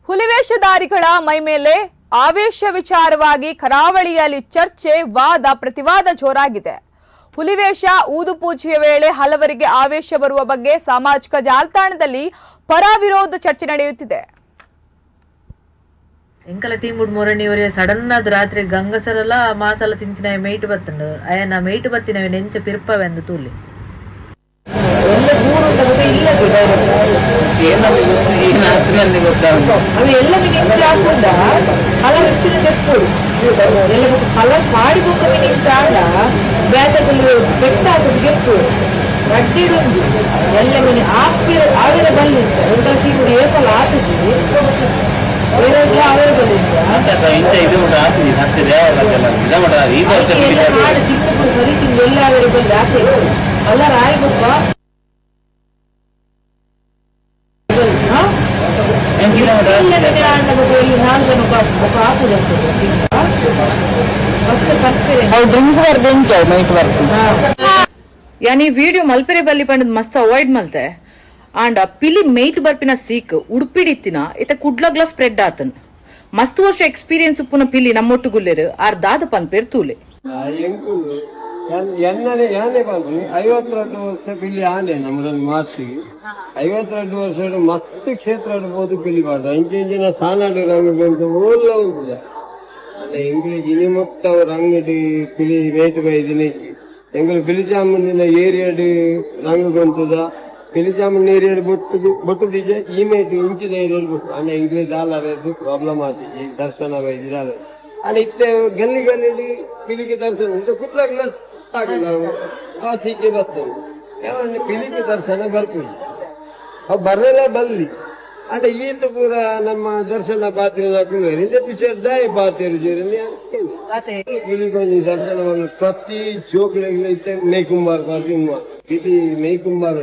ಹುಲಿವೇಷಧಾರಿಗಳ ಮೈಮೇಲೆ ಆವೇಶ ವಿಚಾರವಾಗಿ ಕರಾವಳಿಯಲ್ಲಿ ಚರ್ಚೆ, ವಾದ ಪ್ರತಿವಾದ ಜೋರಾಗಿದೆ. ಹುಲಿವೇಷ ಊದು ಪೂಜೆಯ ವೇಳೆ ಹಲವರಿಗೆ ಆವೇಶ ಬರುವ ಬಗ್ಗೆ ಸಾಮಾಜಿಕ ಜಾಲತಾಣದಲ್ಲಿ ಪರ ವಿರೋಧ ಚರ್ಚೆ ನಡೆಯುತ್ತಿದೆ. ಎಂಕಲ ಟೀಮ್ ಉಡ್ ಮೊರಣಿಯವರೇ ಸಡನ್ ಆದ ರಾತ್ರಿ ಗಂಗಸರಲ್ಲ ಮಾಸಲ ತಿಂತಿನ ಮೇಯ್ಟ್ ಬತ್ತಂಡು ಅಯ್ಯನ ಮೇಯ್ಟ್ ಬತ್ತಿನ ನೆಂಚ ಪಿರ್ಪವೆಂದು ತೂಲಿ यानी वीडियो मल्पेरे बल्ली पंड मस्त अवॉइड मलते अंड पिली मेट बर्पिन सीक उडुपिडित्तिन इते कुड्लग्ला स्प्रेड आतन मस्त वर्ष एक्सपीरियंस उप्पुन पिली नम्मोट्टु गुल्लेर आर दाद पन पेर तूले ಎನ್ನನೆ ಯಾನೆ ಬಂದು 52 ವರ್ಷ ಪಿಲಿ ಆನೆ ನಮ್ಮದೊಂದು ಮಾರ್ಸಿಗೆ 52 ವರ್ಷದ ಮಸ್ತ್ ಕ್ಷೇತ್ರ ಬೋದು ಪಿಲಿ ಮಾಡ್ದ ಇಂಜಿನ ಸಾನಾಡು ರಂಗ ಬಂದು ಓಲ್ಲ ಉಂಟು ಅಲ್ಲ ಇಂಗ್ಲಿಷ್ ಇನಿ ಮುಕ್ತ ರಂಗಡಿ ಪಿಲಿ ವೇಟ್ ಬೈದಿನಿ ಎಂಗಲು ಪಿಲಿಚಾಮುಂದಿನ ಏರಿಯಾಡ್ ರಂಗ ಬಂತದ ಪಿಲಿಚಾಮುಂದಿನ ಏರಿಯಾಡ್ ಬೊಟ್ಟು ದಿಜೆ ಈ ಮೇಟ್ ಇಂಚಿದ ಏರಿಯಾಡ್ ಬೊಟ್ಟು ಅಣ್ಣ ಇಂಗ್ಲಿಷ್ ದಾಲಾರದು ಪ್ರಾಬ್ಲಮ್ ಆತಿ ಈ ದರ್ಶನ ಬೈದಿದಾರೆ आणि इतने गली गली पिली के दर्शन कुठला ग्लास सीके बघतो पिली के दर्शन भरपूर बरलेला बल्ली आता ಈತ ಪೂರ ನಮ್ಮ ದರ್ಶನ ಪಾತ್ರೆ ಪಿಕ್ಚರ್ ದಾಯ ಪಾತ್ರೆ ಪಿಲಿಗೊಂದು ದರ್ಶನವನ್ನು ಪ್ರತಿ ಜೋಕ್ಲೈತೆ ಮೇಕುಂಬಾರ್ ಇದು ಮೇಕುಂಬಾರ್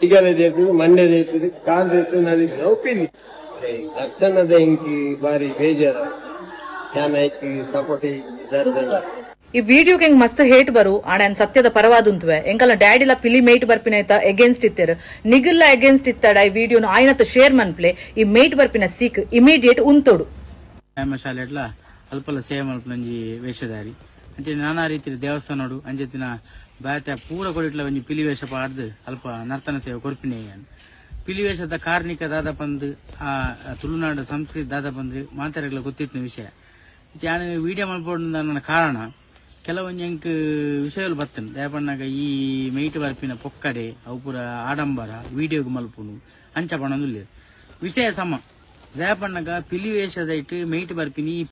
ಈಗಲೇ ಇರ್ತದೆ ಮಂಡ್ಯದ ಇರ್ತದೆ ಕಾಲ್ ಇರ್ತದೆ ನಲ್ಲಿ ಪಿಲಿ ದರ್ಶನದ ಇಂಕಿ ಬಾರಿ ಬೇಜಾರ ಈ ವಿಡಿಯೋಗೆ ಹೆಂಗ್ ಮಸ್ತ್ ಹೇಟ್ ಬರು ಆಣ ಸತ್ಯದ ಪರವಾದುಂತವೆ ಎಂಕಲ ಡ್ಯಾಡಿಲ ಪಿಲಿ ಮೇಟ್ ಬರ್ಪಿನ ಐತ ಎಗೇನ್ಸ್ಟ್ ಇತ್ತೇರು ನಿಗಿಲ್ಲ ಎಗೇನ್ಸ್ಟ್ ಇತ್ತಡ ಈ ವಿಡಿಯೋನು ಆಯ್ನತ್ತ ಶೇರ್ ಮನ್ಪ್ಲೆ ಈ ಮೇಟ್ ಬರ್ಪಿನ ಸೀಕ್ ಇಮಿಡಿಯೇಟ್ ಉಂತೋಡು ಶಾಲೆಡ್ಲ ಅಲ್ಪಲ ಸೇವೆ ಮಲ್ಪನಂಜಿ ವೇಷಧಾರಿ ಅಂಚೆ ನಾನಾ ರೀತಿ ದೇವಸ್ಥಾನೋಡು ಅಂಜತಿನ ಬಾತ ಪೂರ ಕೊಡಿಟ್ಲ ಒಂಜಿ ಪಿಲಿ ವೇಷ ಪಾಡ್ದು ಅಲ್ಪ ನರ್ತನ ಸೇವೆ ಕೊಡ್ಪಿನೇ ಪಿಲಿ ವೇಷದ ಕಾರ್ಣಿಕ ದಾದ ಬಂದು ಆ ತುಳುನಾಡು ಸಂಸ್ಕೃತಿ ದಾದ ಬಂದ್ರೆ ಮಾತಾಡಲ್ಲ ಗೊತ್ತಿತ್ತು ವಿಷಯ ನಾನು ವಿಡಿಯೋ ಮಾಡ್ಬೋದು ನನ್ನ ಕಾರಣ ಕೆಲವೊಂದು ವಿಷಯಗಳು ಬರ್ತನೆ ದಯಪಣ್ಣಾಗ ಈ ಮೈಟ್ ಬರ್ಪಿನ ಪೊಕ್ಕಡೆ ಅವು ಪೂರ ಆಡಂಬರ ವಿಡಿಯೋಗೆ ಮಲ್ಪುನು ಅಂಚ ಪಣಂದುಲ್ಲ ವಿಷಯ ಸಮ ದಯಪಣ್ಣಾಗ ಪಿಲಿ ವೇಷದ ಇಟ್ಟು ಮೈಟ್ ಬರ್ಪಿನಿ ಈ